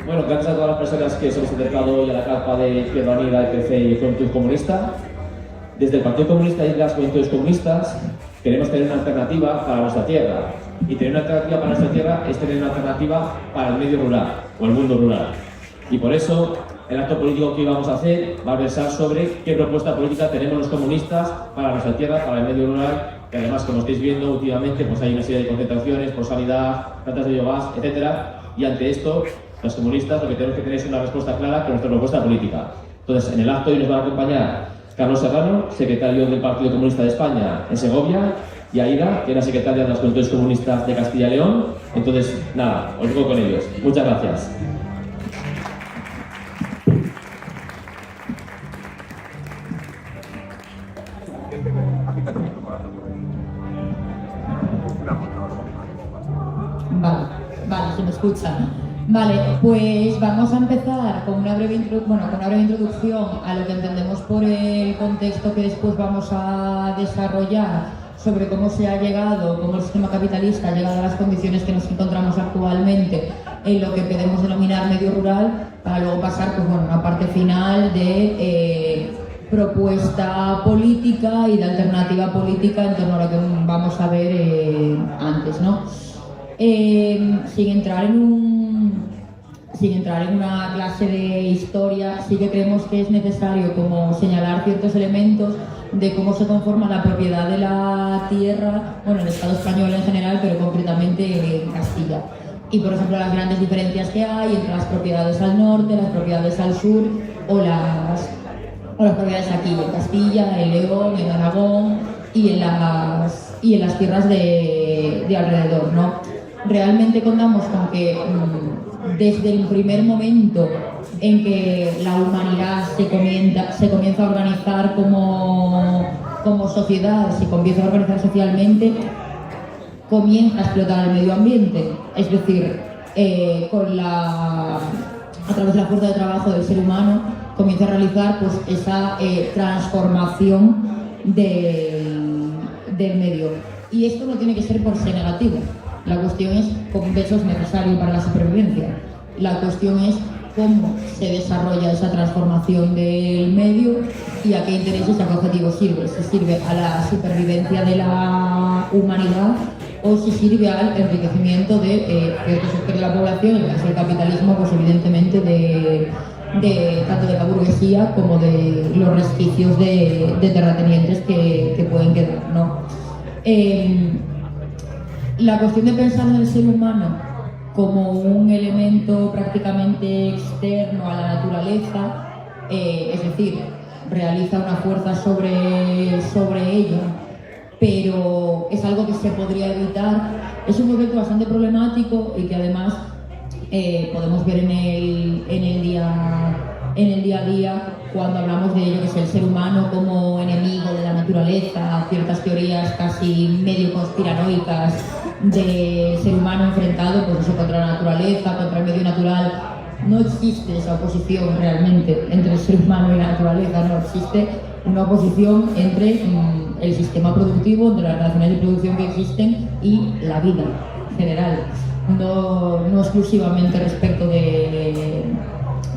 Bueno, gracias a todas las personas que se han acercado hoy a la carpa de Izquierda Unida, EPC y Juventud Comunista. Desde el Partido Comunista y las Juventudes Comunistas queremos tener una alternativa para nuestra tierra. Y tener una alternativa para nuestra tierra es tener una alternativa para el medio rural o el mundo rural. Y por eso el acto político que íbamos a hacer va a versar sobre qué propuesta política tenemos los comunistas para nuestra tierra, para el medio rural, que además, como estáis viendo últimamente, pues hay una serie de concentraciones por sanidad, plantas de biogás, etcétera. Y ante esto, los comunistas lo que tenemos que tener es una respuesta clara con nuestra propuesta política. Entonces, en el acto hoy nos va a acompañar Carlos Serrano, secretario del Partido Comunista de España en Segovia, y Aida, que era secretaria de las Juventudes Comunistas de Castilla y León. Entonces, nada, os dejo con ellos. Muchas gracias. Vale, se me escucha. Vale, pues vamos a empezar con una breve introducción a lo que entendemos por el contexto que después vamos a desarrollar sobre cómo se ha llegado, cómo el sistema capitalista ha llegado a las condiciones que nos encontramos actualmente en lo que podemos denominar medio rural, para luego pasar pues, bueno, a una parte final de propuesta política y de alternativa política en torno a lo que vamos a ver antes, ¿no? Sin entrar en una clase de historia, sí que creemos que es necesario como señalar ciertos elementos de cómo se conforma la propiedad de la tierra, bueno, en el Estado español en general, pero concretamente en Castilla. Y, por ejemplo, las grandes diferencias que hay entre las propiedades al norte, las propiedades al sur o las propiedades aquí en Castilla, en León, en Aragón y en las tierras de alrededor, ¿no? Realmente contamos con que desde el primer momento en que la humanidad se comienza a organizar como sociedad, se comienza a organizar socialmente, comienza a explotar el medio ambiente. Es decir, a través de la fuerza de trabajo del ser humano, comienza a realizar pues, esa transformación del medio. Y esto no tiene que ser por ser negativo. La cuestión es, de hecho, es necesario para la supervivencia. La cuestión es cómo se desarrolla esa transformación del medio y a qué intereses, a qué objetivos sirve. Si sirve a la supervivencia de la humanidad o si sirve al enriquecimiento de ciertos sectores de la población, en el caso del capitalismo, pues evidentemente tanto de la burguesía como de los resquicios de terratenientes que pueden quedar, ¿no? La cuestión de pensar en el ser humano como un elemento prácticamente externo a la naturaleza, es decir, realiza una fuerza sobre ella, pero es algo que se podría evitar, es un concepto bastante problemático y que además podemos ver en el día a día cuando hablamos de ello, que es el ser humano como enemigo de la naturaleza, ciertas teorías casi medio conspiranoicas de ser humano enfrentado pues eso, contra la naturaleza, contra el medio natural. No existe esa oposición realmente entre el ser humano y la naturaleza, no existe una oposición entre el sistema productivo, entre las relaciones de producción que existen y la vida en general, no exclusivamente respecto de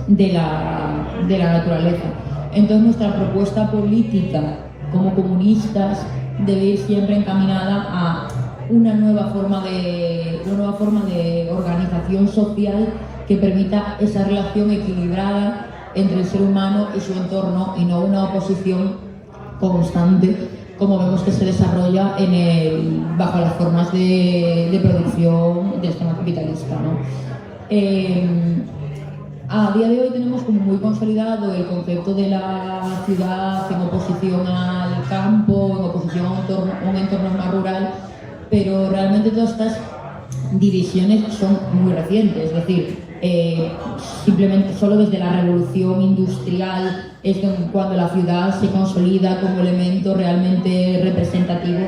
la naturaleza. Entonces nuestra propuesta política como comunistas debe ir siempre encaminada a una nueva forma de organización social que permita esa relación equilibrada entre el ser humano y su entorno y no una oposición constante como vemos que se desarrolla bajo las formas de producción del sistema capitalista, ¿no? A día de hoy tenemos como muy consolidado el concepto de la ciudad en oposición al campo, en oposición a un entorno más rural, pero realmente todas estas divisiones son muy recientes, es decir, simplemente solo desde la revolución industrial es cuando la ciudad se consolida como elemento realmente representativo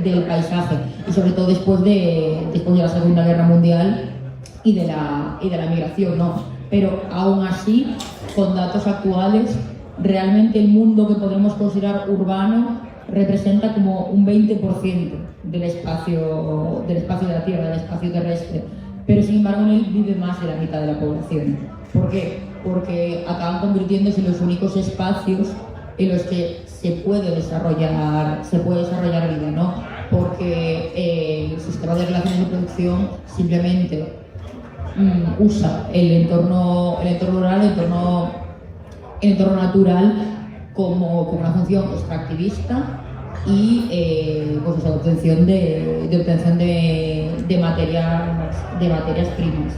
del paisaje, y sobre todo después de la Segunda Guerra Mundial y de la migración, ¿no? Pero aún así, con datos actuales, realmente el mundo que podemos considerar urbano representa como un 20% del espacio de la Tierra, del espacio terrestre. pero sin embargo en él vive más de la mitad de la población. ¿Por qué? Porque acaban convirtiéndose en los únicos espacios en los que se puede desarrollar vida, ¿no? Porque el sistema de relaciones de producción simplemente usa el entorno rural, el entorno natural como una función extractivista y pues esa obtención de materias primas.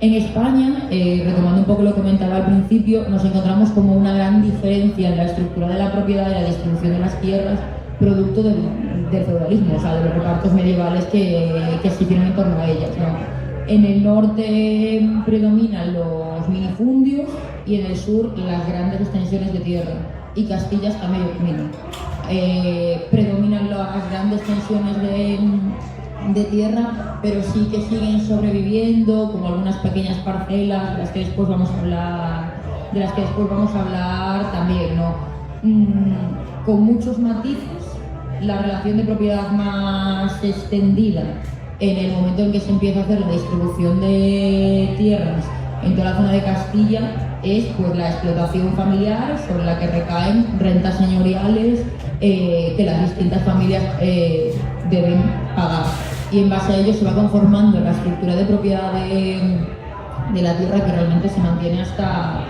En España, retomando un poco lo que comentaba al principio, nos encontramos como una gran diferencia en la estructura de la propiedad y la distribución de las tierras, producto del feudalismo, o sea, de los repartos medievales que existieron en torno a ellas, ¿no? En el norte predominan los minifundios y en el sur las grandes extensiones de tierra, y Castilla está medio camino. Predominan las grandes extensiones de tierra, pero sí que siguen sobreviviendo como algunas pequeñas parcelas de las que después vamos a hablar también, ¿no? Con muchos matices. La relación de propiedad más extendida en el momento en que se empieza a hacer la distribución de tierras en toda la zona de Castilla es pues la explotación familiar, sobre la que recaen rentas señoriales que las distintas familias deben pagar, y en base a ello se va conformando la estructura de propiedad de la tierra, que realmente se mantiene hasta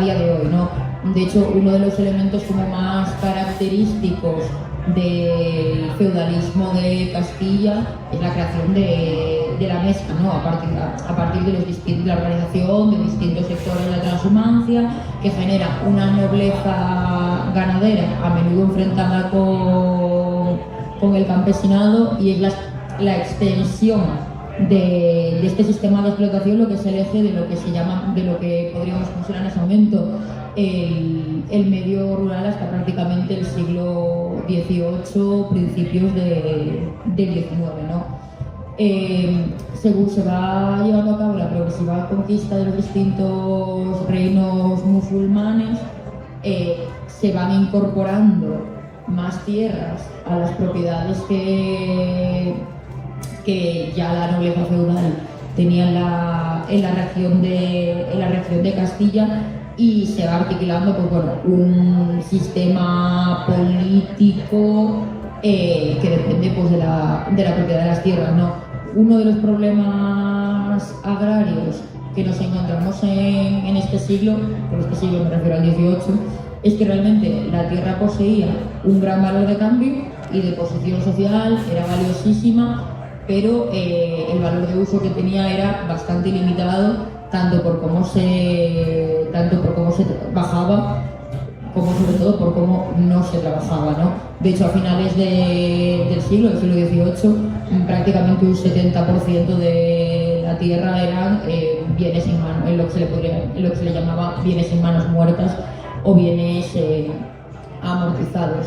día de hoy, ¿no? De hecho, uno de los elementos como más característicos del feudalismo de Castilla es la creación de la mezcla, ¿no? A partir de la organización de distintos sectores de la transhumancia, que genera una nobleza ganadera a menudo enfrentada con el campesinado, y es la extensión de este sistema de explotación lo que es el eje de lo que podríamos considerar en ese momento el medio rural hasta prácticamente el siglo XVIII, principios del XIX, ¿no? Según se va llevando a cabo la progresiva conquista de los distintos reinos musulmanes, se van incorporando más tierras a las propiedades que ya la nobleza feudal tenía en la región de Castilla, y se va articulando pues, bueno, un sistema político que depende pues, de la propiedad de las tierras, ¿no? Uno de los problemas agrarios que nos encontramos en este siglo, por este siglo me refiero al XVIII, es que realmente la tierra poseía un gran valor de cambio y de posición social, era valiosísima, pero el valor de uso que tenía era bastante limitado, tanto por cómo se trabajaba, como sobre todo por cómo no se trabajaba, ¿no? De hecho, a finales del siglo XVIII, prácticamente un 70% de la tierra eran bienes en mano, en lo que se le llamaba bienes en manos muertas o bienes amortizados.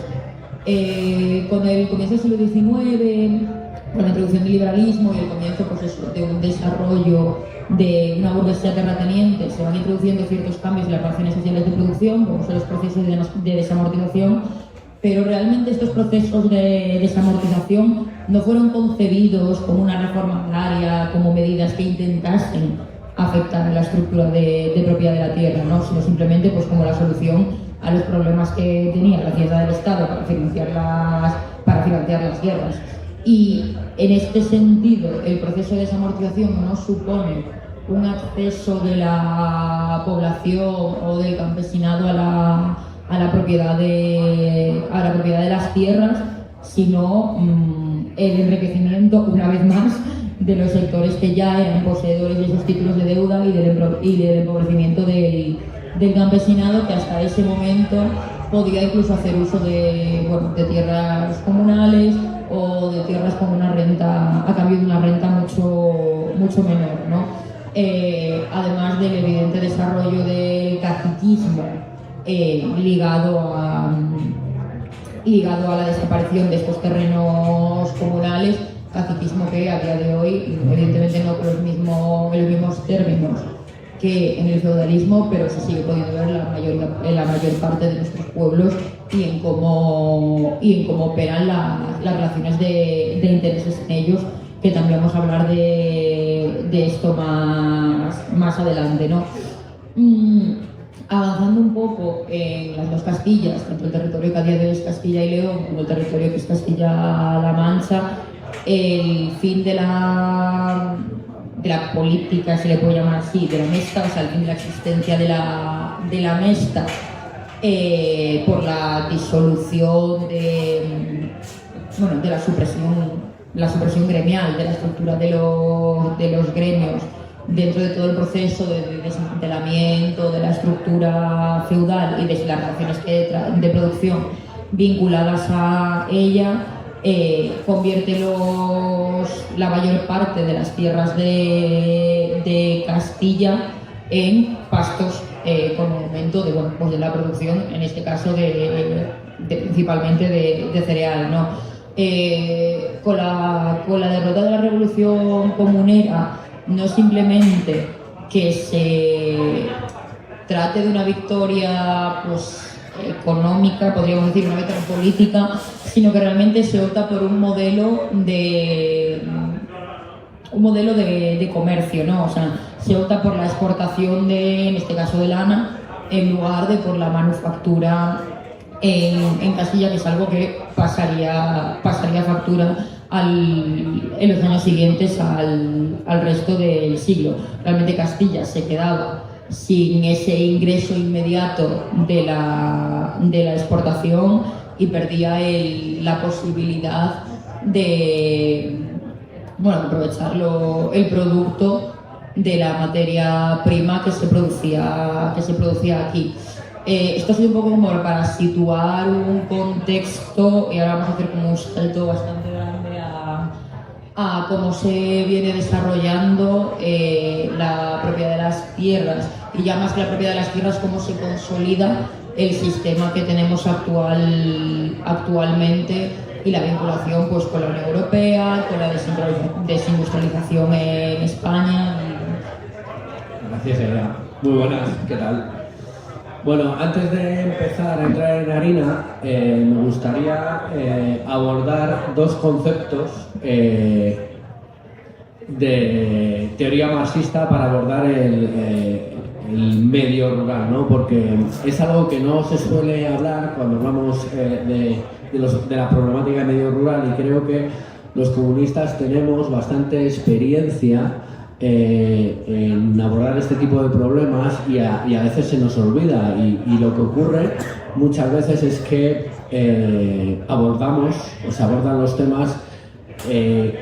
Con el comienzo del siglo XIX, con la introducción del liberalismo y el comienzo pues, de un desarrollo de una burguesía terrateniente, se van introduciendo ciertos cambios en las relaciones sociales de producción, como son los procesos de desamortización, pero realmente estos procesos de desamortización no fueron concebidos como una reforma agraria, como medidas que intentasen afectar la estructura de propiedad de la tierra, ¿no? Sino simplemente pues, como la solución a los problemas que tenía la Hacienda del Estado para financiar las guerras. Y en este sentido, el proceso de desamortización no supone un acceso de la población o del campesinado a la propiedad de las tierras, sino el enriquecimiento, una vez más, de los sectores que ya eran poseedores de esos títulos de deuda y del empobrecimiento del campesinado, que hasta ese momento podía incluso hacer uso de tierras comunales o de tierras con una renta, a cambio de una renta mucho menor, ¿no? Además del evidente desarrollo del caciquismo ligado a la desaparición de estos terrenos comunales, caciquismo que a día de hoy, evidentemente no con en los mismos términos que en el feudalismo, pero se sigue pudiendo ver en la mayor parte de nuestros pueblos y en cómo operan las relaciones de intereses en ellos, que también vamos a hablar de esto más adelante, ¿no? Avanzando un poco en las dos Castillas, tanto el territorio que a día de hoy es Castilla y León como el territorio que es Castilla-La Mancha, el fin de la política, se le puede llamar así, de la Mesta, o sea, el fin de la existencia de la Mesta, por la disolución de la supresión gremial, de la estructura de los gremios, dentro de todo el proceso de desmantelamiento de la estructura feudal y de las relaciones de producción vinculadas a ella, convierte la mayor parte de las tierras de Castilla en pastos con un aumento de la producción, en este caso principalmente de cereal, ¿no? Con la derrota de la Revolución Comunera, no simplemente que se trate de una victoria económica, podríamos decir, una victoria política, sino que realmente se opta por un modelo de comercio, ¿no? O sea, se opta por la exportación en este caso de lana, en lugar de por la manufactura en Castilla, que es algo que pasaría factura en los años siguientes al resto del siglo. Realmente Castilla se quedaba sin ese ingreso inmediato de la exportación y perdía la posibilidad de aprovechar el producto de la materia prima que se producía aquí. Esto ha sido un poco como para situar un contexto, y ahora vamos a hacer como un salto bastante grande a cómo se viene desarrollando la propiedad de las tierras, y ya más que la propiedad de las tierras, cómo se consolida el sistema que tenemos actualmente y la vinculación con la Unión Europea, con la desindustrialización en España. Gracias, Eva. Muy buenas, ¿qué tal? Bueno, antes de empezar a entrar en harina, me gustaría abordar dos conceptos de teoría marxista para abordar el medio rural, ¿no? Porque es algo que no se suele hablar cuando hablamos de la problemática del medio rural, y creo que los comunistas tenemos bastante experiencia en abordar este tipo de problemas, y a veces se nos olvida, y lo que ocurre muchas veces es que se abordan los temas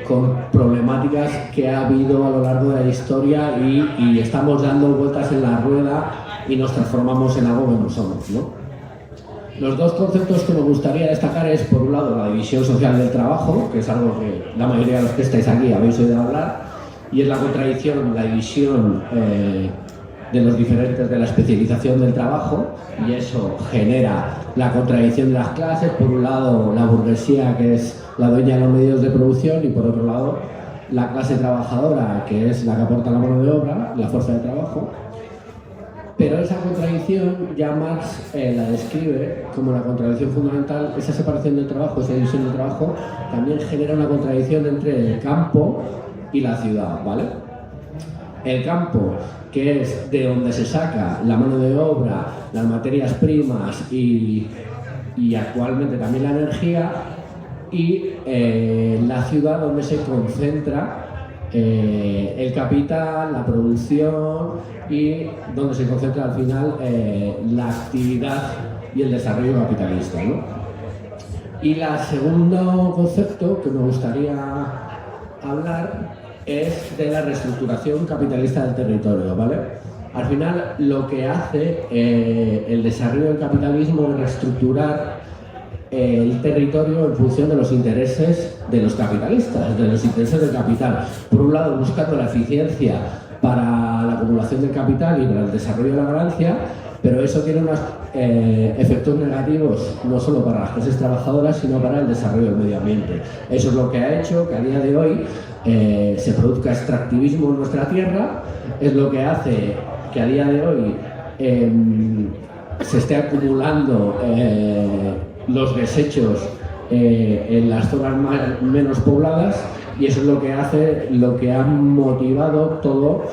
con problemáticas que ha habido a lo largo de la historia, y estamos dando vueltas en la rueda y nos transformamos en algo que no somos, ¿no? Los dos conceptos que me gustaría destacar es, por un lado, la división social del trabajo, que es algo que la mayoría de los que estáis aquí habéis oído hablar, y es la contradicción, la división de los diferentes de la especialización del trabajo, y eso genera la contradicción de las clases. Por un lado, la burguesía, que es la dueña de los medios de producción, y por otro lado, la clase trabajadora, que es la que aporta la mano de obra, la fuerza de trabajo. Pero esa contradicción ya Marx la describe como la contradicción fundamental. Esa separación del trabajo, esa división del trabajo, también genera una contradicción entre el campo y la ciudad, ¿vale? El campo, que es de donde se saca la mano de obra, las materias primas y actualmente también la energía, y la ciudad, donde se concentra el capital, la producción, y donde se concentra al final la actividad y el desarrollo capitalista, ¿no? Y el segundo concepto que me gustaría hablar es de la reestructuración capitalista del territorio, ¿vale? Al final, lo que hace el desarrollo del capitalismo es reestructurar el territorio en función de los intereses de los capitalistas, de los intereses del capital. Por un lado, buscando la eficiencia para la acumulación del capital y para el desarrollo de la ganancia, pero eso tiene unos efectos negativos no solo para las clases trabajadoras, sino para el desarrollo del medio ambiente. Eso es lo que ha hecho que a día de hoy se produzca extractivismo en nuestra tierra, es lo que hace que a día de hoy se esté acumulando los desechos en las zonas menos pobladas, y eso es lo que ha motivado todo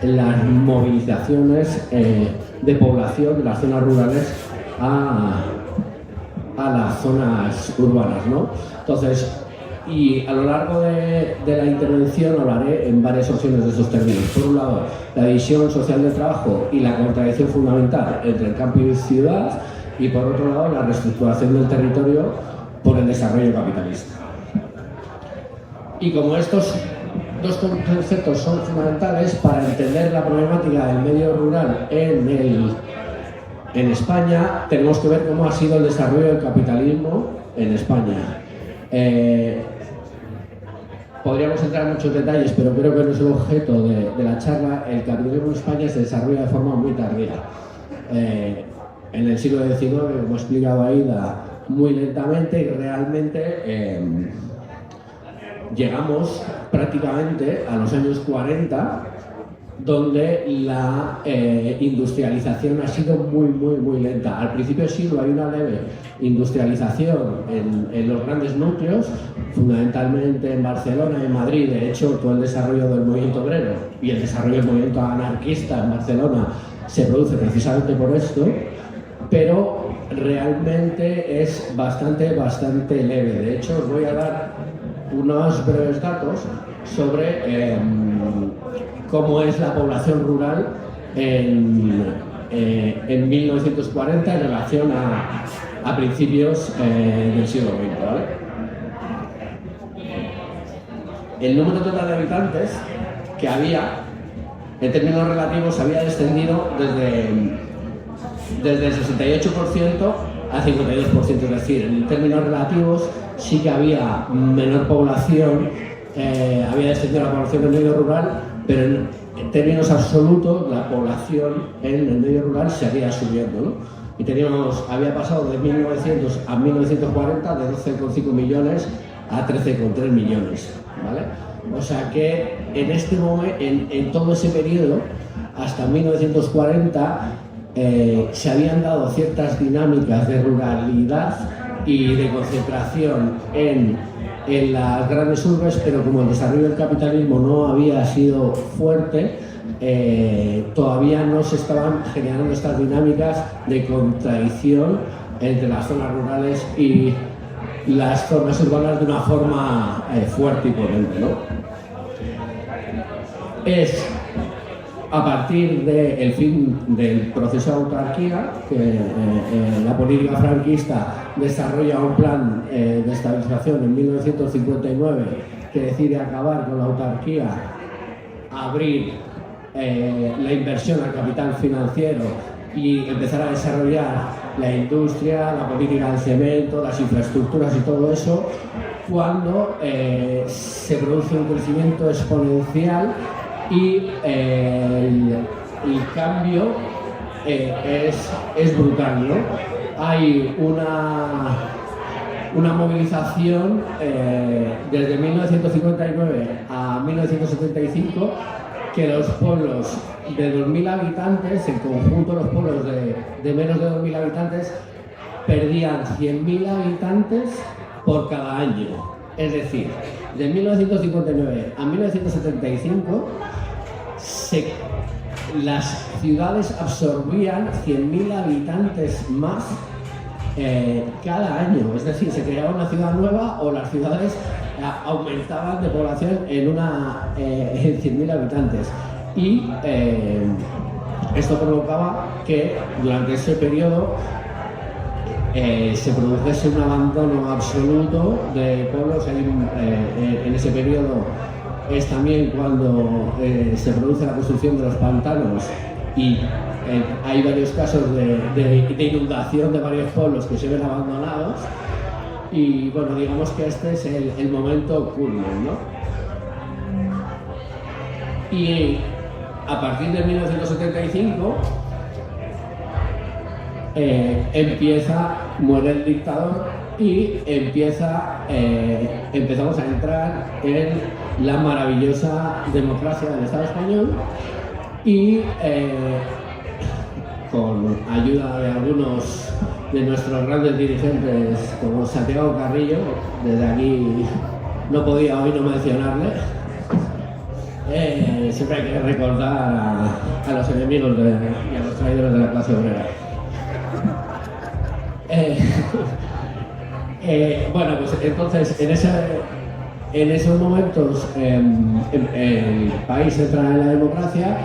las movilizaciones de población de las zonas rurales a las zonas urbanas, ¿no? Entonces, y a lo largo de la intervención hablaré en varias opciones de esos términos. Por un lado, la división social del trabajo y la contradicción fundamental entre el campo y ciudad, y por otro lado, la reestructuración del territorio por el desarrollo capitalista. Y como estos dos conceptos son fundamentales para entender la problemática del medio rural en España, tenemos que ver cómo ha sido el desarrollo del capitalismo en España. Podríamos entrar en muchos detalles, pero creo que no es el objeto de la charla. El capitalismo en España se desarrolla de forma muy tardía. En el siglo XIX, como ha explicado Aida, muy lentamente, y realmente llegamos prácticamente a los años 40, donde la industrialización ha sido muy lenta. Al principio del siglo hay una leve industrialización en los grandes núcleos, fundamentalmente en Barcelona y en Madrid. De hecho, todo el desarrollo del movimiento obrero y el desarrollo del movimiento anarquista en Barcelona se produce precisamente por esto, pero realmente es bastante leve. De hecho, os voy a dar unos breves datos sobre cómo es la población rural en 1940 en relación a principios del siglo XX, ¿vale? El número total de habitantes que había, en términos relativos, había descendido desde el 68% al 52%, es decir, en términos relativos sí que había menor población, había descendido la población del medio rural, pero en términos absolutos la población en el medio rural seguía subiendo, ¿no? Y había pasado de 1900 a 1940 de 12,5 millones a 13,3 millones, ¿vale? O sea que en este momento, en todo ese periodo, hasta 1940, se habían dado ciertas dinámicas de ruralidad y de concentración en las grandes urbes, pero como el desarrollo del capitalismo no había sido fuerte, todavía no se estaban generando estas dinámicas de contradicción entre las zonas rurales y las zonas urbanas de una forma fuerte y potente, ¿no? Es a partir del fin del proceso de autarquía que la política franquista desarrolla un plan de estabilización en 1959 que decide acabar con la autarquía, abrir la inversión al capital financiero y empezar a desarrollar la industria, la política del cemento, las infraestructuras y todo eso, cuando se produce un crecimiento exponencial y el cambio es brutal, ¿no? Hay una movilización desde 1959 a 1975 que los pueblos de 2.000 habitantes, el conjunto de los pueblos de menos de 2.000 habitantes, perdían 100.000 habitantes por cada año. Es decir, de 1959 a 1975 las ciudades absorbían 100.000 habitantes más cada año. Es decir, se creaba una ciudad nueva o las ciudades aumentaban de población en 100.000 habitantes. Y esto provocaba que durante ese periodo se produjese un abandono absoluto de pueblos. En ese periodo es también cuando se produce la construcción de los pantanos y hay varios casos de inundación de varios pueblos que se ven abandonados. Y bueno, digamos que este es el momento culmen, ¿no? Y a partir de 1975 muere el dictador y empezamos a entrar en la maravillosa democracia del Estado español, y con ayuda de algunos de nuestros grandes dirigentes como Santiago Carrillo, desde aquí no podía hoy no mencionarle, siempre hay que recordar a los enemigos y a los traidores de la clase obrera. Bueno, pues entonces en esos momentos el país entra en la democracia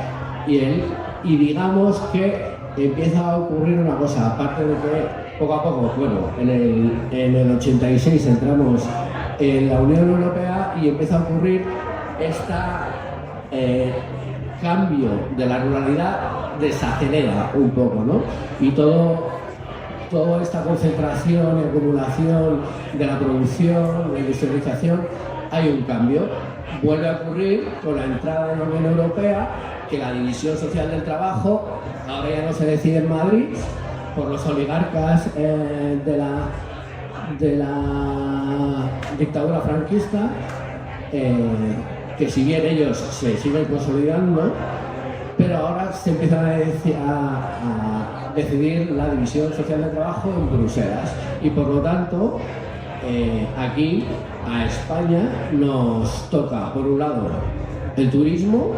y digamos que empieza a ocurrir una cosa, aparte de que poco a poco, bueno, en el 86 entramos en la Unión Europea y empieza a ocurrir cambio de la ruralidad, desacelera un poco, ¿no? Y toda esta concentración y acumulación de la producción, de la industrialización, hay un cambio. Vuelve a ocurrir con la entrada en la Unión Europea, que la división social del trabajo ahora ya no se decide en Madrid por los oligarcas de la dictadura franquista, que si bien ellos se siguen consolidando, pero ahora se empieza a decidir la división social del trabajo en Bruselas y por lo tanto aquí a España nos toca por un lado el turismo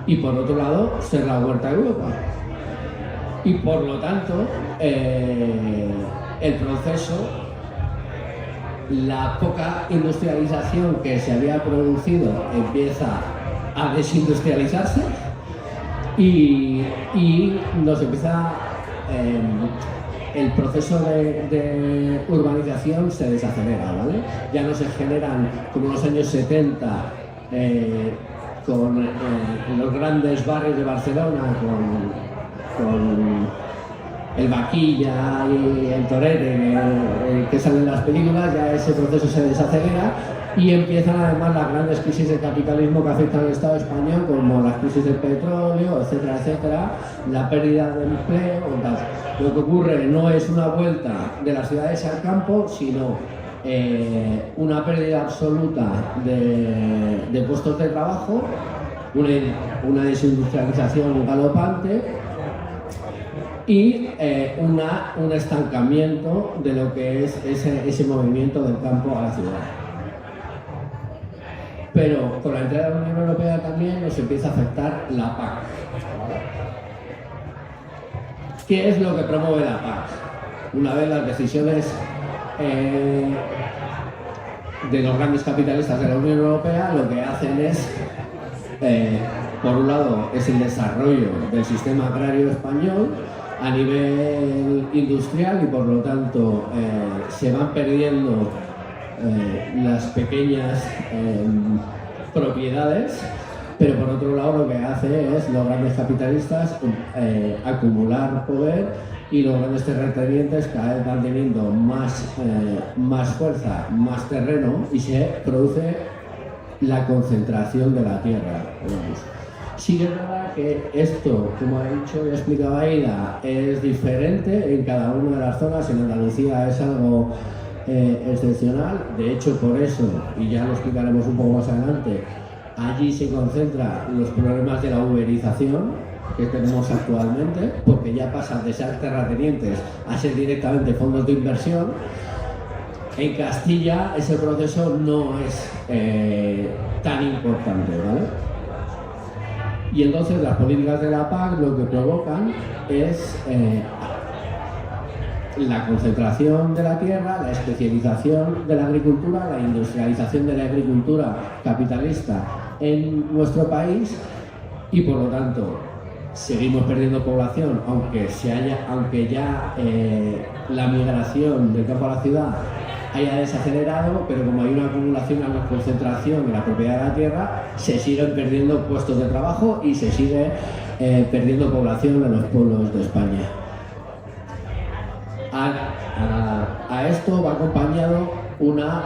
y por otro lado ser la huerta de Europa y por lo tanto el proceso, la poca industrialización que se había producido empieza a desindustrializarse y nos empieza el proceso de urbanización se desacelera, ¿vale? Ya no se generan como en los años 70 con los grandes barrios de Barcelona con el Vaquilla y el Torere que salen en las películas. Ya ese proceso se desacelera y empiezan además las grandes crisis de capitalismo que afectan al Estado español, como las crisis del petróleo, etcétera, etcétera, la pérdida de empleo, tal. Lo que ocurre no es una vuelta de las ciudades al campo, sino una pérdida absoluta de puestos de trabajo, una desindustrialización galopante y un estancamiento de lo que es ese movimiento del campo a la ciudad. Pero con la entrada de la Unión Europea también nos empieza a afectar la PAC. ¿Qué es lo que promueve la PAC? Una vez las decisiones de los grandes capitalistas de la Unión Europea, lo que hacen es, por un lado, es el desarrollo del sistema agrario español a nivel industrial y por lo tanto se van perdiendo las pequeñas propiedades, pero por otro lado lo que hace es los grandes capitalistas acumular poder y los grandes terratenientes cada vez van teniendo más fuerza, más terreno y se produce la concentración de la tierra. Sí es verdad que esto, como ha dicho y ha explicado Aida, es diferente en cada una de las zonas. En Andalucía es algo excepcional, de hecho por eso, y ya lo explicaremos un poco más adelante, allí se concentran los problemas de la uberización que tenemos actualmente, porque ya pasan de ser terratenientes a ser directamente fondos de inversión. En Castilla ese proceso no es tan importante, ¿vale? Y entonces las políticas de la PAC lo que provocan es la concentración de la tierra, la especialización de la agricultura, la industrialización de la agricultura capitalista en nuestro país y por lo tanto seguimos perdiendo población, aunque ya la migración del campo a la ciudad haya desacelerado, pero como hay una acumulación, una concentración en la propiedad de la tierra, se siguen perdiendo puestos de trabajo y se sigue perdiendo población en los pueblos de España. A esto va acompañado una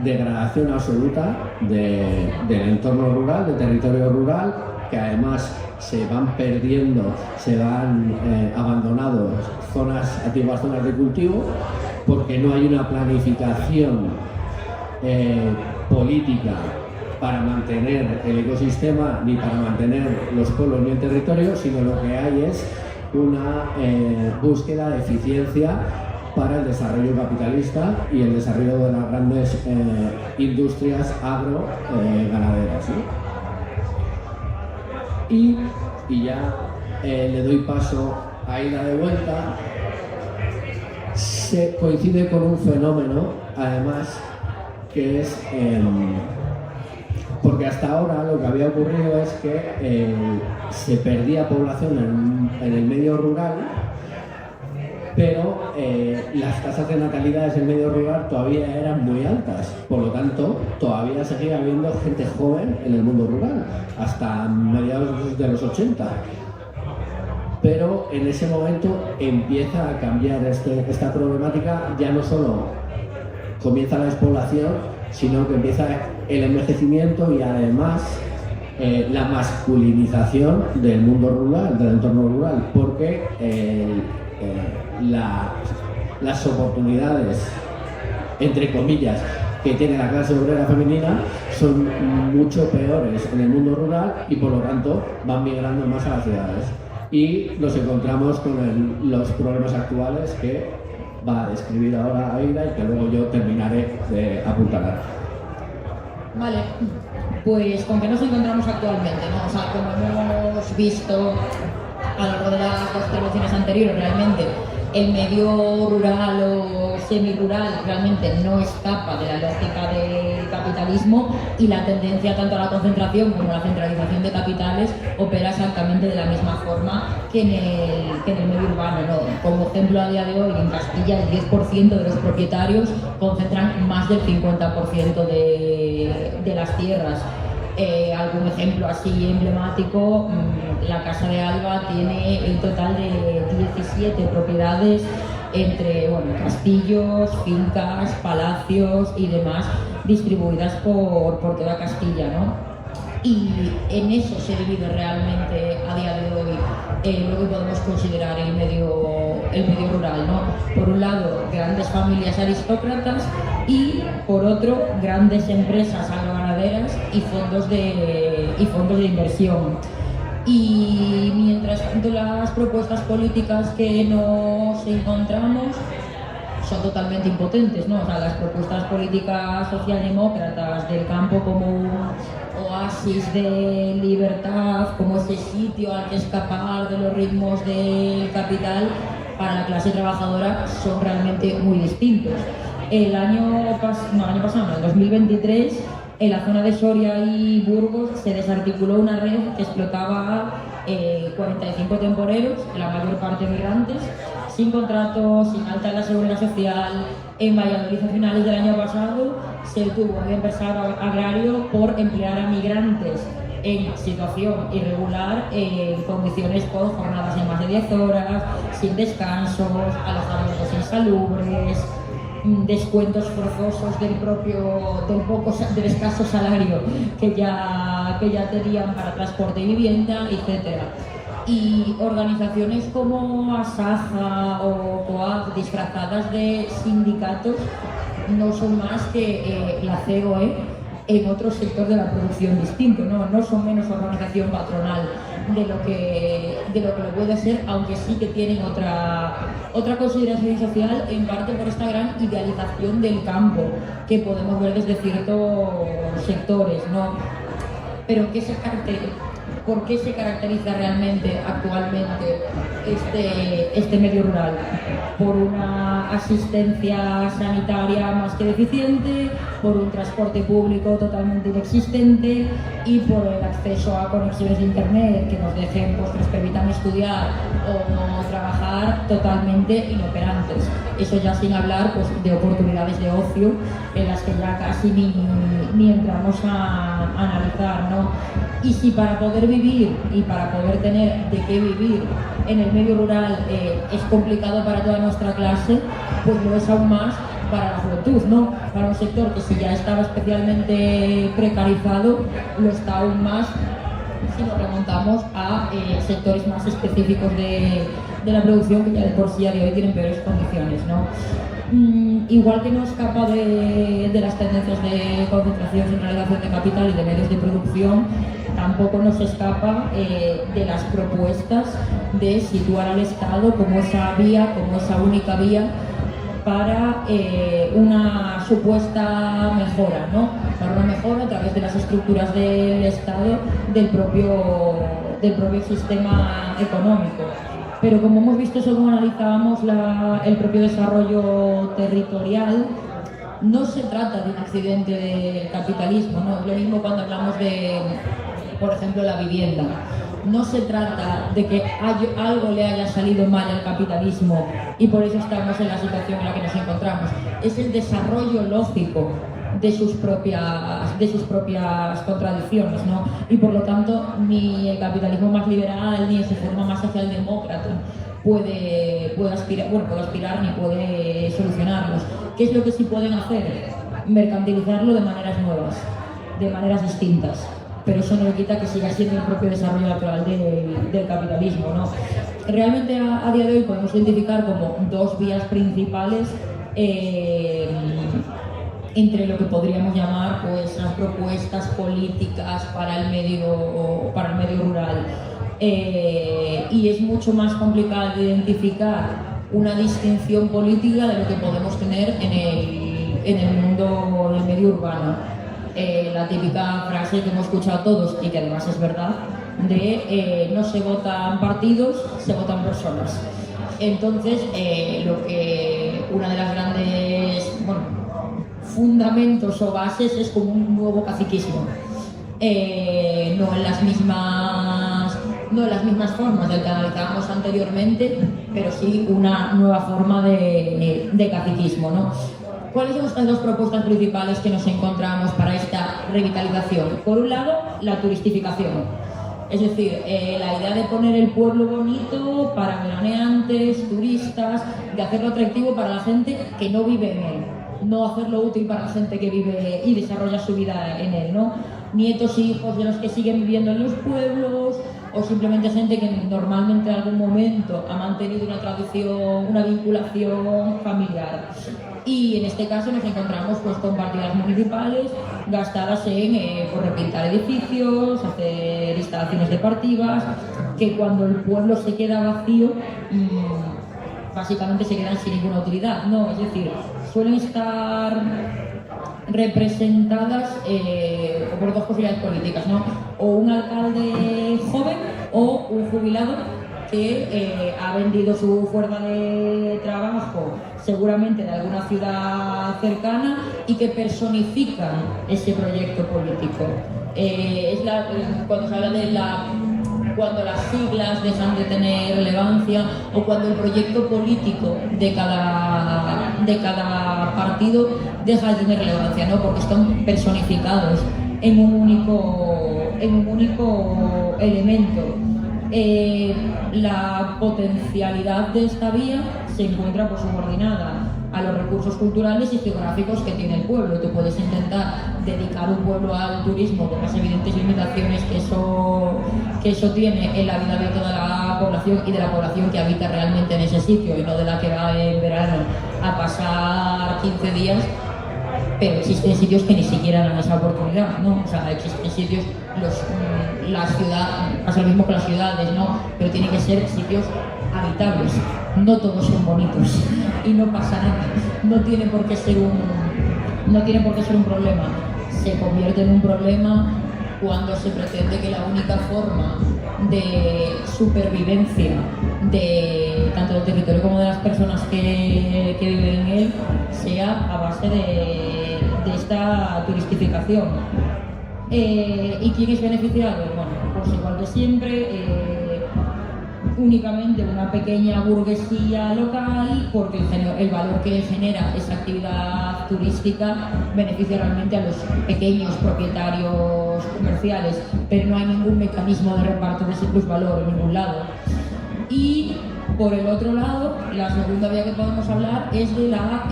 degradación absoluta del entorno rural, del territorio rural, que además se van perdiendo, se van abandonando antiguas zonas de cultivo, porque no hay una planificación política para mantener el ecosistema, ni para mantener los pueblos ni el territorio, sino lo que hay es una búsqueda de eficiencia para el desarrollo capitalista y el desarrollo de las grandes industrias agro-ganaderas, ¿sí? Y ya le doy paso a Ida de vuelta. Se coincide con un fenómeno, además, que es porque hasta ahora lo que había ocurrido es que se perdía población en el medio rural, pero las tasas de natalidad en el medio rural todavía eran muy altas, por lo tanto todavía seguía habiendo gente joven en el mundo rural, hasta mediados de los 80. Pero en ese momento empieza a cambiar esta problemática, ya no solo comienza la despoblación, sino que empieza el envejecimiento y además la masculinización del mundo rural, del entorno rural, porque las oportunidades, entre comillas, que tiene la clase obrera femenina son mucho peores en el mundo rural y por lo tanto van migrando más a las ciudades. Y nos encontramos con los problemas actuales que va a describir ahora Aida y que luego yo terminaré de apuntalar. Vale, pues con qué nos encontramos actualmente, ¿no? O sea, como hemos visto a lo largo de las dos intervenciones anteriores, realmente el medio rural o semirural realmente no escapa de la lógica del capitalismo y la tendencia tanto a la concentración como a la centralización de capitales opera exactamente de la misma forma que en el medio urbano, ¿no? Como ejemplo, a día de hoy en Castilla el 10% de los propietarios concentran más del 50% de las tierras. Algún ejemplo así emblemático, la Casa de Alba tiene un total de 17 propiedades entre castillos, fincas, palacios y demás distribuidas por toda Castilla, ¿no? Y en eso se divide realmente a día de hoy lo que podemos considerar el medio rural, ¿no? Por un lado, grandes familias aristócratas y por otro, grandes empresas agroganaderas y fondos de inversión. Y mientras tanto, las propuestas políticas que nos encontramos son totalmente impotentes, ¿no? O sea, las propuestas políticas socialdemócratas del campo como un oasis de libertad, como ese sitio al que escapar de los ritmos del capital, para la clase trabajadora son realmente muy distintos. El año pasado, en 2023, en la zona de Soria y Burgos se desarticuló una red que explotaba 45 temporeros, la mayor parte migrantes, sin contratos, sin alta en la seguridad social. En Valladolid, a finales del año pasado, se detuvo a un empresario agrario por emplear a migrantes en situación irregular, en condiciones con jornadas de más de 10 horas, sin descansos, alojamientos insalubres, descuentos forzosos del escaso salario que ya tenían para transporte y vivienda, etc. Y organizaciones como Asaja o COAG, disfrazadas de sindicatos, no son más que la COE en otro sector de la producción distinto, no son menos organización patronal de lo que lo puede ser, aunque sí que tienen otra consideración social, en parte por esta gran idealización del campo que podemos ver desde ciertos sectores, ¿no? Pero ¿por qué se caracteriza realmente actualmente este medio rural? Por una asistencia sanitaria más que deficiente, por un transporte público totalmente inexistente y por el acceso a conexiones de internet que nos dejen, que nos permitan estudiar o trabajar totalmente inoperantes. Eso ya sin hablar de oportunidades de ocio en las que ya casi ni entramos a analizar, ¿no? Y si para poder vivir y para poder tener de qué vivir en el medio rural es complicado para toda nuestra clase, pues lo es aún más para la juventud, ¿no? Para un sector que si ya estaba especialmente precarizado, lo está aún más si nos remontamos a sectores más específicos de la producción que ya de por sí a día de hoy tienen peores condiciones, ¿no? igual que no escapa de las tendencias de concentración, centralización de capital y de medios de producción, tampoco nos escapa de las propuestas de situar al Estado como esa vía, como esa única vía para una supuesta mejora, ¿no? Para una mejora a través de las estructuras del Estado, del propio sistema económico. Pero como hemos visto según analizábamos el propio desarrollo territorial, no se trata de un accidente del capitalismo, ¿no? Es lo mismo cuando hablamos de, por ejemplo, la vivienda. No se trata de que algo le haya salido mal al capitalismo y por eso estamos en la situación en la que nos encontramos. Es el desarrollo lógico de sus propias contradicciones, ¿no? Y por lo tanto ni el capitalismo más liberal ni en su forma más socialdemócrata puede aspirar ni puede solucionarlos. ¿Qué es lo que sí pueden hacer? Mercantilizarlo de maneras nuevas, de maneras distintas. Pero eso no le quita que siga siendo el propio desarrollo natural del capitalismo, ¿no? Realmente a día de hoy podemos identificar como dos vías principales entre lo que podríamos llamar pues las propuestas políticas para el medio rural. Y es mucho más complicado identificar una distinción política de lo que podemos tener en el mundo del medio urbano. La típica frase que hemos escuchado todos y que además es verdad, de no se votan partidos, se votan personas. Entonces, una de las grandes fundamentos o bases es como un nuevo caciquismo. No en las mismas formas del que analizábamos anteriormente, pero sí una nueva forma de caciquismo, ¿no? ¿Cuáles son las dos propuestas principales que nos encontramos para esta revitalización? Por un lado, la turistificación. Es decir, la idea de poner el pueblo bonito para veraneantes, turistas, de hacerlo atractivo para la gente que no vive en él, no hacerlo útil para la gente que vive y desarrolla su vida en él, ¿no? Nietos y hijos de los que siguen viviendo en los pueblos, o simplemente gente que normalmente en algún momento ha mantenido una tradición, una vinculación familiar. Y en este caso nos encontramos pues, con partidas municipales gastadas en repintar edificios, hacer instalaciones deportivas, que cuando el pueblo se queda vacío, básicamente se quedan sin ninguna utilidad, ¿no? Es decir, suelen estar representadas por dos posibilidades políticas, ¿no? O un alcalde joven o un jubilado que ha vendido su fuerza de trabajo seguramente de alguna ciudad cercana y que personifican ese proyecto político. Cuando se habla de cuando las siglas dejan de tener relevancia o cuando el proyecto político de cada partido deja de tener relevancia, ¿no? Porque están personificados en un único elemento. La potencialidad de esta vía se encuentra pues, subordinada a los recursos culturales y geográficos que tiene el pueblo. Tú puedes intentar dedicar un pueblo al turismo con las evidentes limitaciones que eso tiene en la vida de toda la población y de la población que habita realmente en ese sitio y no de la que va en verano a pasar 15 días, pero existen sitios que ni siquiera dan esa oportunidad, ¿no? O sea, existen sitios, la ciudad, pasa lo mismo con las ciudades, ¿no? Pero tienen que ser sitios habitables, no todos son bonitos y no pasa nada, no tiene por qué ser un problema, se convierte en un problema cuando se pretende que la única forma de supervivencia tanto del territorio como de las personas que viven en él sea a base de esta turistificación. ¿Y quién es beneficiado? Bueno, pues igual que siempre, únicamente una pequeña burguesía local, porque el valor que genera esa actividad turística beneficia realmente a los pequeños propietarios comerciales, pero no hay ningún mecanismo de reparto de ese plusvalor en ningún lado. Y por el otro lado, la segunda vía que podemos hablar es de la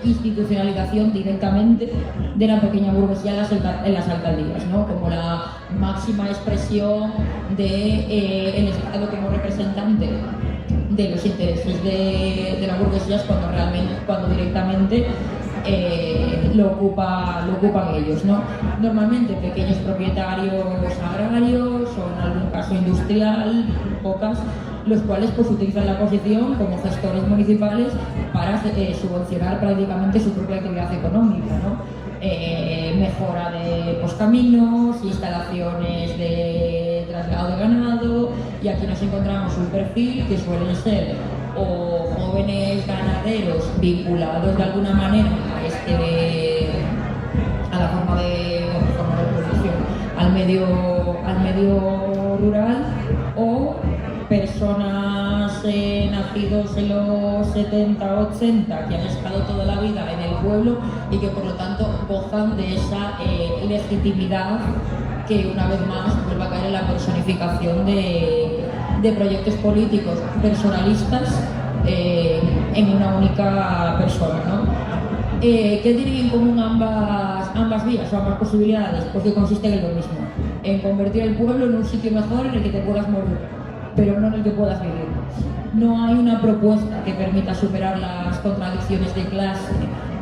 institucionalización directamente de la pequeña burguesía en las alcaldías, ¿no? Como la máxima expresión del Estado como representante de los intereses de la burguesía cuando directamente lo ocupan ellos, ¿no? Normalmente pequeños propietarios agrarios o en algún caso industrial, pocas, los cuales pues utilizan la posición como gestores municipales para subvencionar prácticamente su propia actividad económica, ¿no? Mejora de caminos, instalaciones de traslado de ganado, y aquí nos encontramos un perfil que suelen ser o jóvenes ganaderos vinculados de alguna manera a la forma de producción, al medio rural, o personas nacidos en los 70, 80, que han estado toda la vida en el pueblo y que por lo tanto gozan de esa legitimidad que una vez más vuelve a caer en la personificación de proyectos políticos personalistas en una única persona, ¿no? ¿Qué tienen en común ambas vías o ambas posibilidades? Pues que consisten en lo mismo, en convertir el pueblo en un sitio mejor en el que te puedas morir, pero no en el que puedas vivir. No hay una propuesta que permita superar las contradicciones de clase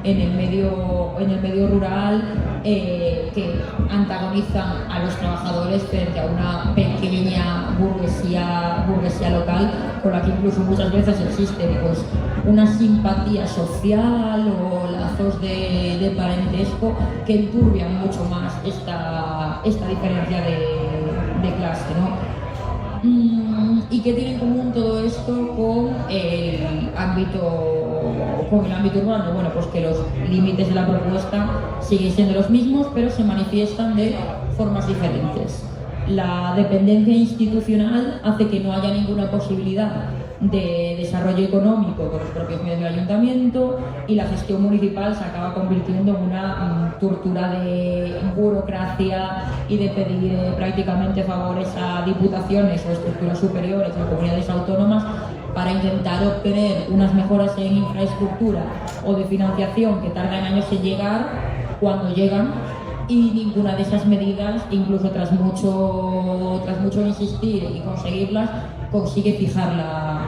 en el medio rural que antagonizan a los trabajadores frente a una pequeña burguesía local, con la que incluso muchas veces existe pues una simpatía social o lazos de parentesco que enturbian mucho más esta diferencia de clase, ¿no? ¿Y qué tiene en común todo esto con el ámbito urbano? Bueno, pues que los límites de la propuesta siguen siendo los mismos, pero se manifiestan de formas diferentes. La dependencia institucional hace que no haya ninguna posibilidad de desarrollo económico con los propios medios del ayuntamiento, y la gestión municipal se acaba convirtiendo en una tortura de burocracia y de pedir prácticamente favores a diputaciones o estructuras superiores o comunidades autónomas para intentar obtener unas mejoras en infraestructura o de financiación que tardan años en llegar, cuando llegan, y ninguna de esas medidas, incluso tras mucho insistir y conseguirlas, consigue fijar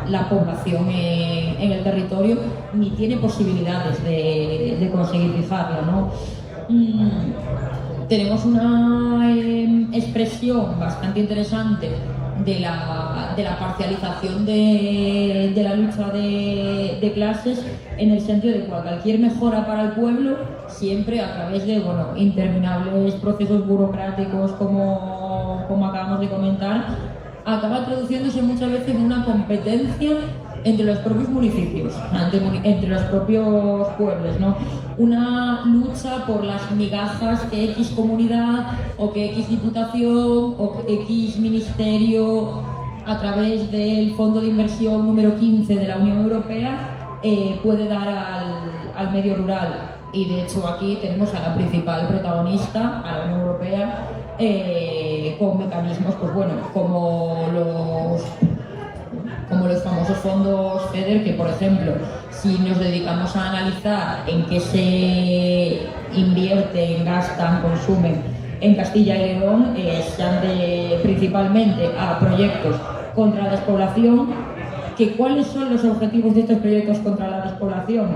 la población en el territorio, ni tiene posibilidades de conseguir fijarla, ¿no? Tenemos una expresión bastante interesante de la parcialización de la lucha de clases, en el sentido de que cualquier mejora para el pueblo, siempre a través de interminables procesos burocráticos como acabamos de comentar, acaba traduciéndose muchas veces en una competencia entre los propios municipios, entre los propios pueblos, ¿no? Una lucha por las migajas que X comunidad o que X diputación o que X ministerio, a través del Fondo de Inversión número 15 de la Unión Europea, puede dar al medio rural. Y de hecho aquí tenemos a la principal protagonista, a la Unión Europea, con mecanismos pues bueno, como los famosos fondos FEDER, que por ejemplo, si nos dedicamos a analizar en qué se invierten, gastan, consumen en Castilla y León, se han principalmente a proyectos contra la despoblación. ¿Cuáles son los objetivos de estos proyectos contra la despoblación?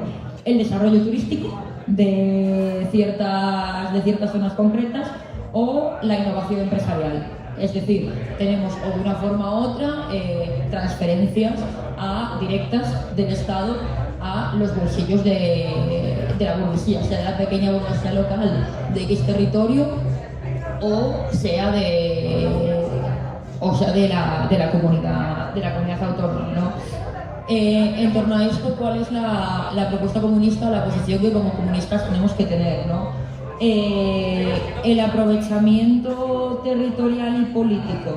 El desarrollo turístico de ciertas zonas concretas, o la innovación empresarial. Es decir, tenemos o de una forma u otra transferencias directas del Estado a los bolsillos de la burguesía, sea de la pequeña burguesía local de X territorio, o sea de la comunidad autónoma, ¿no? En torno a esto, ¿cuál es la propuesta comunista o la posición que como comunistas tenemos que tener, ¿no? El aprovechamiento territorial y político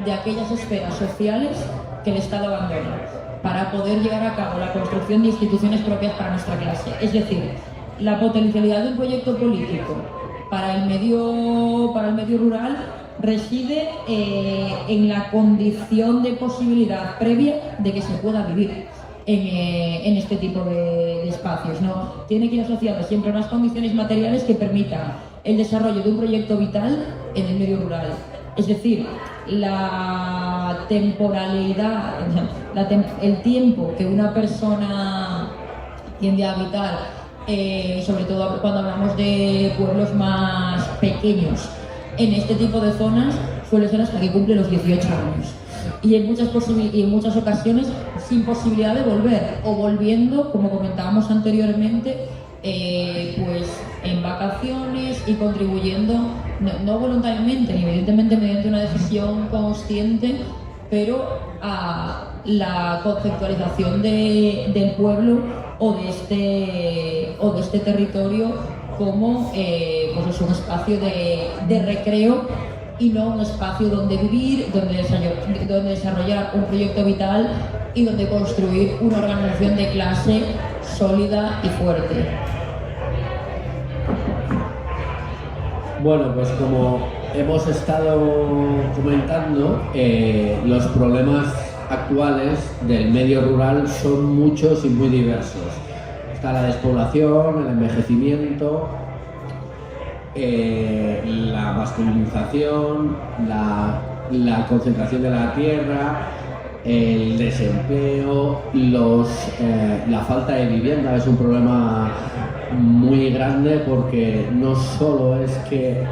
de aquellas esferas sociales que el Estado abandona para poder llevar a cabo la construcción de instituciones propias para nuestra clase. Es decir, la potencialidad de un proyecto político para el medio rural reside en la condición de posibilidad previa de que se pueda vivir en este tipo de espacios, ¿no? Tiene que ir asociado siempre a unas condiciones materiales que permitan el desarrollo de un proyecto vital en el medio rural. Es decir, la temporalidad, el tiempo que una persona tiende a habitar, sobre todo cuando hablamos de pueblos más pequeños, en este tipo de zonas suele ser hasta que cumple los 18 años. Y en muchas ocasiones sin posibilidad de volver, o volviendo, como comentábamos anteriormente, pues en vacaciones y contribuyendo, no voluntariamente, ni evidentemente mediante una decisión consciente, pero a la conceptualización del pueblo o de este territorio como pues es un espacio de recreo y no un espacio donde vivir, donde desarrollar un proyecto vital y donde construir una organización de clase sólida y fuerte. Bueno, pues como hemos estado comentando, los problemas actuales del medio rural son muchos y muy diversos. Está la despoblación, el envejecimiento, la masculinización, la concentración de la tierra, el desempleo, la falta de vivienda es un problema muy grande, porque no solo es que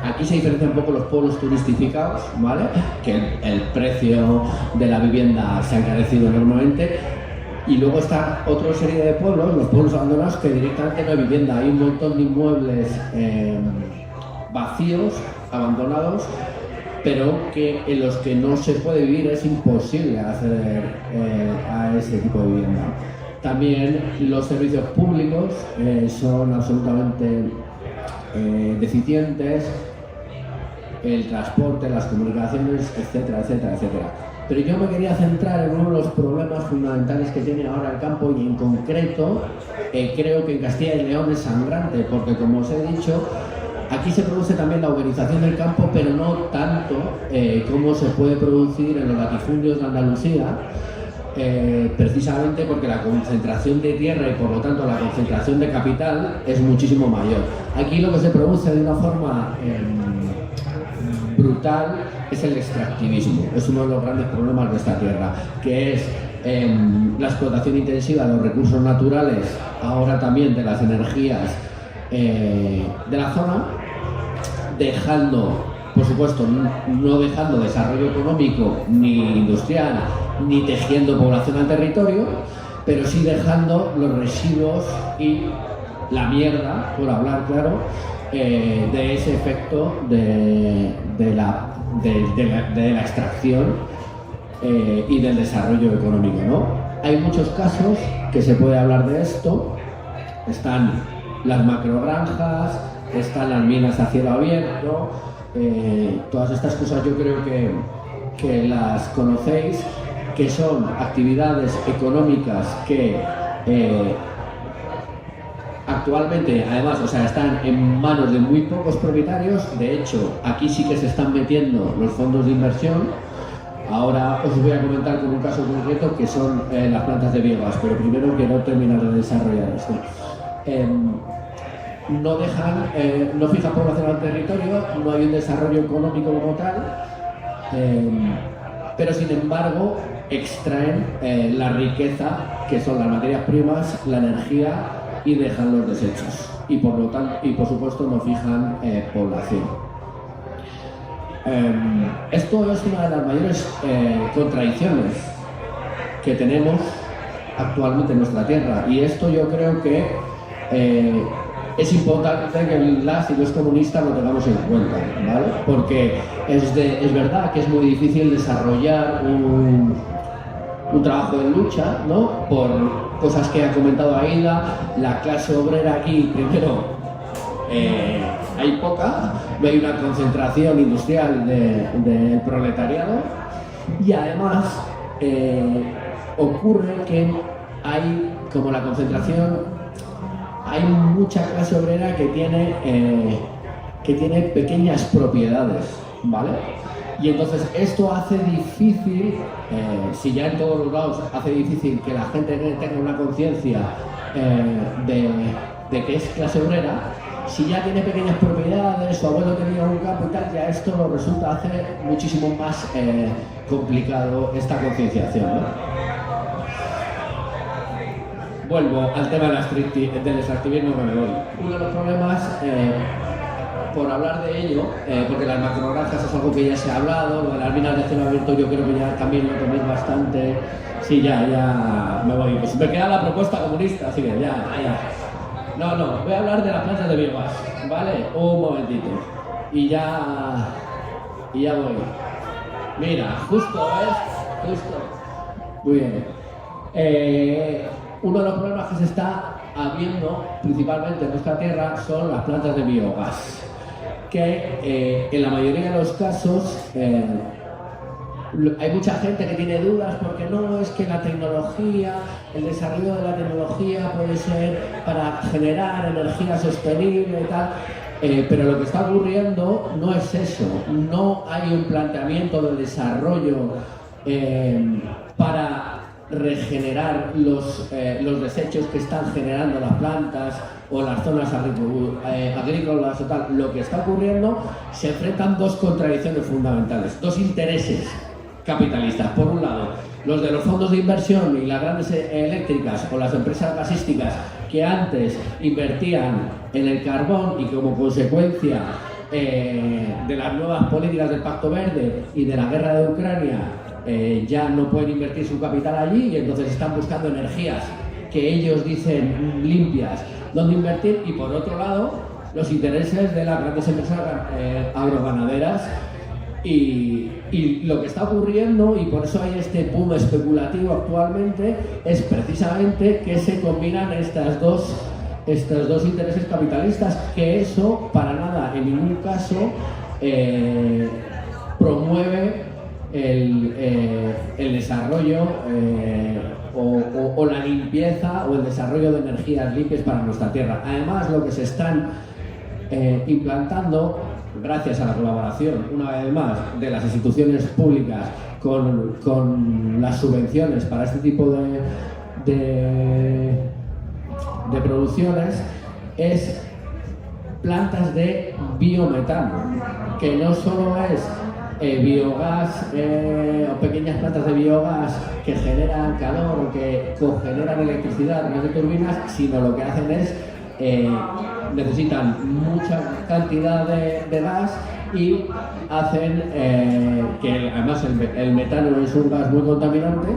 aquí se diferencian un poco los pueblos turistificados, ¿vale? Que el precio de la vivienda se ha encarecido enormemente, y luego está otra serie de pueblos, los pueblos abandonados, que directamente no hay vivienda, hay un montón de inmuebles vacíos, abandonados, pero en los que no se puede vivir, es imposible acceder a ese tipo de vivienda. También los servicios públicos son absolutamente deficientes, el transporte, las comunicaciones, etcétera, etcétera, etcétera. Pero yo me quería centrar en uno de los problemas fundamentales que tiene ahora el campo, y en concreto creo que en Castilla y León es sangrante, porque como os he dicho, aquí se produce también la uberización del campo, pero no tanto como se puede producir en los latifundios de Andalucía, precisamente porque la concentración de tierra y por lo tanto la concentración de capital es muchísimo mayor. Aquí lo que se produce de una forma brutal es el extractivismo. Es uno de los grandes problemas de esta tierra, que es la explotación intensiva de los recursos naturales, ahora también de las energías de la zona, dejando, por supuesto, no dejando desarrollo económico ni industrial, ni tejiendo población al territorio, pero sí dejando los residuos y la mierda, por hablar claro, de ese efecto de la extracción y del desarrollo económico, ¿no? Hay muchos casos que se puede hablar de esto. Están las macrogranjas, están las minas a cielo abierto, todas estas cosas yo creo que las conocéis, que son actividades económicas que actualmente, además, están en manos de muy pocos propietarios. De hecho, aquí sí que se están metiendo los fondos de inversión. Ahora os voy a comentar con un caso concreto, que son las plantas de biogás, pero primero quiero terminar de desarrollar esto. No fijan población al territorio, no hay un desarrollo económico como tal, pero sin embargo extraen la riqueza, que son las materias primas, la energía, y dejan los desechos, y por supuesto no fijan población. Esto es una de las mayores contradicciones que tenemos actualmente en nuestra tierra, y esto yo creo que es importante que las y los comunistas lo tengamos en cuenta, ¿vale? Porque es verdad que es muy difícil desarrollar un trabajo de lucha, ¿no? Por cosas que ha comentado Aida. La clase obrera aquí, primero, hay poca, no hay una concentración industrial del proletariado, y además ocurre que hay, como la concentración, hay mucha clase obrera que tiene pequeñas propiedades, ¿vale? Y entonces esto hace difícil, si ya en todos los lados hace difícil que la gente tenga una conciencia de que es clase obrera, Si ya tiene pequeñas propiedades, su abuelo tenía un campo y tal, ya esto lo resulta hacer muchísimo más complicado esta concienciación, ¿no? Vuelvo al tema del extractivismo que me voy. Uno de los problemas, por hablar de ello, porque las macrogranjas es algo que ya se ha hablado, lo de las minas de cielo abierto yo creo que ya también lo tenéis bastante. Sí, ya me voy. Pues me queda la propuesta comunista, así que ya. No, voy a hablar de las plantas de biogás, ¿vale? Un momentito. Y ya voy. Mira, justo, ¿ves? Justo. Muy bien. Uno de los problemas que se está habiendo principalmente en nuestra tierra son las plantas de biogás, que en la mayoría de los casos hay mucha gente que tiene dudas porque no, es que la tecnología, el desarrollo de la tecnología puede ser para generar energía sostenible y tal, pero lo que está ocurriendo no es eso, no hay un planteamiento de desarrollo para regenerar los desechos que están generando las plantas o las zonas agrícolas o tal. Lo que está ocurriendo, se enfrentan dos contradicciones fundamentales, dos intereses capitalistas. Por un lado, los de los fondos de inversión y las grandes eléctricas o las empresas gasísticas que antes invertían en el carbón y como consecuencia de las nuevas políticas del Pacto Verde y de la guerra de Ucrania ya no pueden invertir su capital allí y entonces están buscando energías que ellos dicen limpias donde invertir, y por otro lado los intereses de las grandes empresas agroganaderas y lo que está ocurriendo, y por eso hay este boom especulativo actualmente, es precisamente que se combinan estos dos intereses capitalistas, que eso para nada, en ningún caso promueve el desarrollo o la limpieza o el desarrollo de energías limpias para nuestra tierra. Además, lo que se están implantando, gracias a la colaboración, una vez más, de las instituciones públicas con las subvenciones para este tipo de producciones, es plantas de biometano, que no solo es biogás o pequeñas plantas de biogás que generan calor o que cogeneran electricidad a través de turbinas, sino lo que hacen es necesitan mucha cantidad de gas y hacen que además el metano es un gas muy contaminante,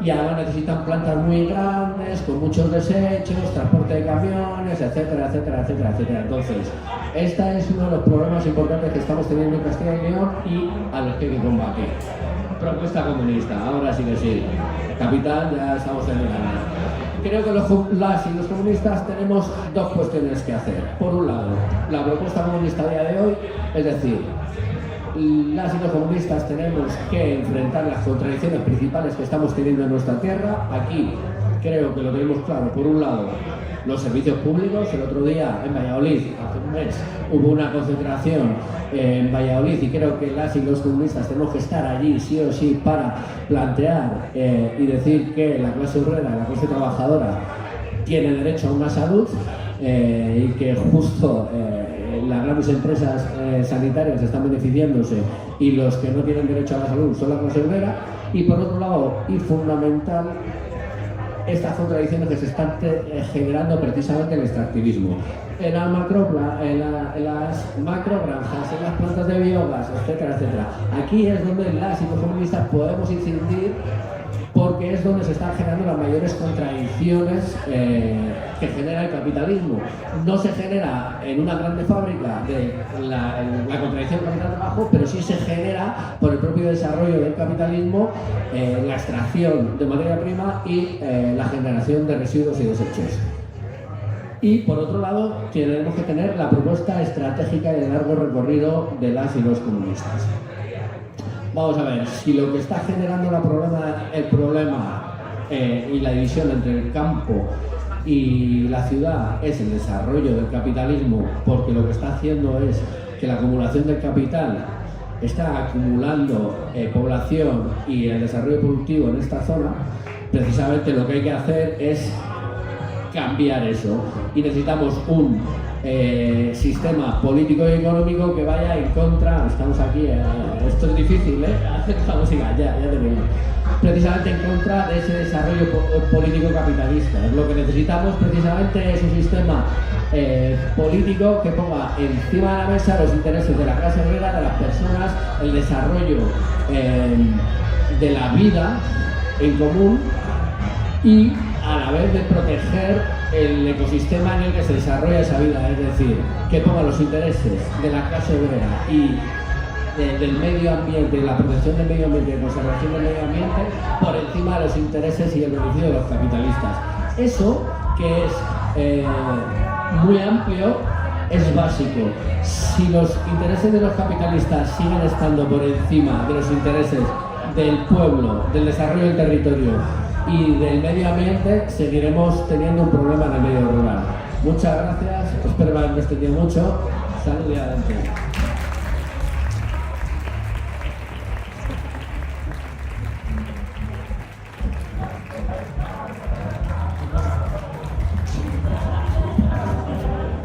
y además necesitan plantas muy grandes, con muchos desechos, transporte de camiones, etcétera, etcétera, etcétera, etcétera. Entonces, este es uno de los problemas importantes que estamos teniendo en Castilla y León y a los que hay que combatir. Propuesta comunista, ahora sí que sí. Capital, ya estamos en el canal. Creo que las y los comunistas tenemos dos cuestiones que hacer. Por un lado, la propuesta comunista a día de hoy, es decir, las y los comunistas tenemos que enfrentar las contradicciones principales que estamos teniendo en nuestra tierra. Aquí creo que lo tenemos claro. Por un lado, los servicios públicos. El otro día en Valladolid, hace un mes, hubo una concentración en Valladolid y creo que las y los comunistas tenemos que estar allí sí o sí para plantear y decir que la clase obrera, la clase trabajadora tiene derecho a una salud y que justo las grandes empresas sanitarias están beneficiándose y los que no tienen derecho a la salud son la clase obrera. Y por otro lado, y fundamental, estas contradicciones que se están generando precisamente el extractivismo. En las macrogranjas, en las plantas de biogás, etcétera, etcétera. Aquí es donde las y los comunistas podemos incidir, porque es donde se están generando las mayores contradicciones que genera el capitalismo. No se genera en una grande fábrica de la contradicción del capital-trabajo, pero sí se genera por el propio desarrollo del capitalismo, la extracción de materia prima y la generación de residuos y desechos. Y por otro lado, tenemos que tener la propuesta estratégica y de largo recorrido de las y los comunistas. Vamos a ver, si lo que está generando el problema y la división entre el campo y la ciudad es el desarrollo del capitalismo, porque lo que está haciendo es que la acumulación del capital está acumulando población y el desarrollo productivo en esta zona, precisamente lo que hay que hacer es cambiar eso, y necesitamos un sistema político y económico que vaya en contra. Estamos aquí, esto es difícil, la música, ya te digo. Precisamente en contra de ese desarrollo político capitalista. Lo que necesitamos precisamente es un sistema político que ponga encima de la mesa los intereses de la clase obrera, de las personas, el desarrollo de la vida en común y a la vez de proteger el ecosistema en el que se desarrolla esa vida, es decir, que ponga los intereses de la clase obrera y del medio ambiente, la protección del medio ambiente y la conservación del medio ambiente por encima de los intereses y el beneficio de los capitalistas. Eso, que es muy amplio, es básico. Si los intereses de los capitalistas siguen estando por encima de los intereses del pueblo, del desarrollo del territorio y del medio ambiente, seguiremos teniendo un problema en el medio rural. Muchas gracias, espero haberme extendido mucho. Salud y adelante.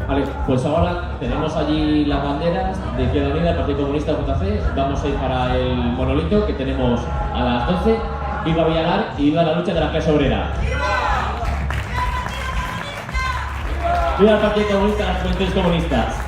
Vale, pues ahora tenemos allí las banderas de Izquierda Unida, el Partido Comunista, JC. Vamos a ir para el monolito que tenemos a las 12. Viva Villalar y viva la lucha de la clase obrera. ¡Viva el Partido Comunista, las Juventudes Comunistas!